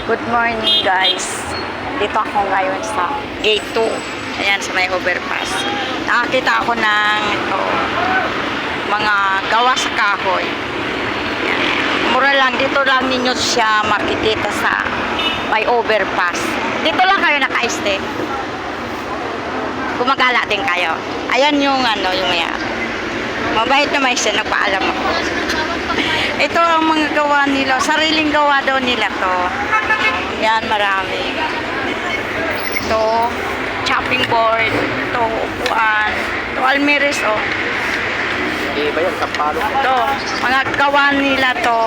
Good morning guys. Dito ako ngayon sa gate 2. Ayan, sa may overpass. Nakakita ako ng mga gawa sa kahoy. Ayan. Mura lang, dito lang ninyo siya makikita sa may overpass. Dito lang kayo naka-stay. Gumagala din kayo. Ayan yung yung mabait naman siya, nagpaalam ako. Ito ang mga gawa nila. Sariling gawa daw nila to. Yan, marami. Ito, chopping board. Ito, upuan. Ito, almiris, oh. Iba yan, kapalo. Ito, mga gawa nila to.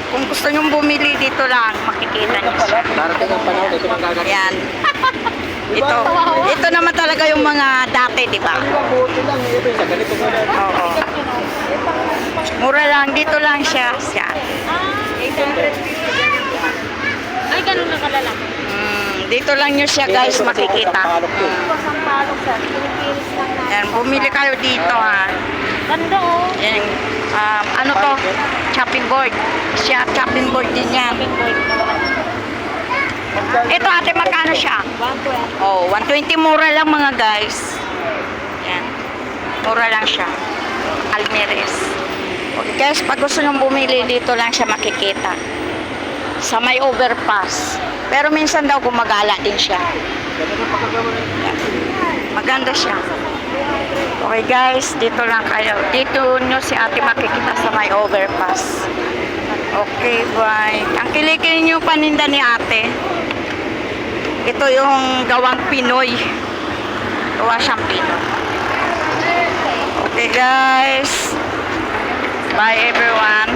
Kung gusto nyong bumili dito lang, makikita nyo siya. Darating ang panahon, ito nang gagawin. Yan. Ito naman talaga yung mga dati, di ba? Buti lang, ito sa ganito mo na. Oo. Mura lang, dito lang siya. Ay, ganun na kalalaki. Dito lang nyo siya guys makikita. Pasang palok sa Pilipinas lang na. Yan, bumili kayo dito ha. Ganda oh. Yan, ano to? Chopping board. Siya, chopping board din yan. Ito ate, magkano siya? 120. Oh, 120 mura lang mga guys. Yan. Mura lang siya. Almiris. Okay guys, pag gusto nyo bumili dito lang siya makikita. Sa may overpass. Pero minsan daw gumagala din siya. Yan. Maganda siya. Okay guys, dito lang kayo. Dito nyo si ate makikita sa may overpass. Okay, bye. Ang kilikili nyo paninda ni ate. Ito yung gawang Pinoy. Gawa siyang Pinoy. Okay guys. Bye everyone.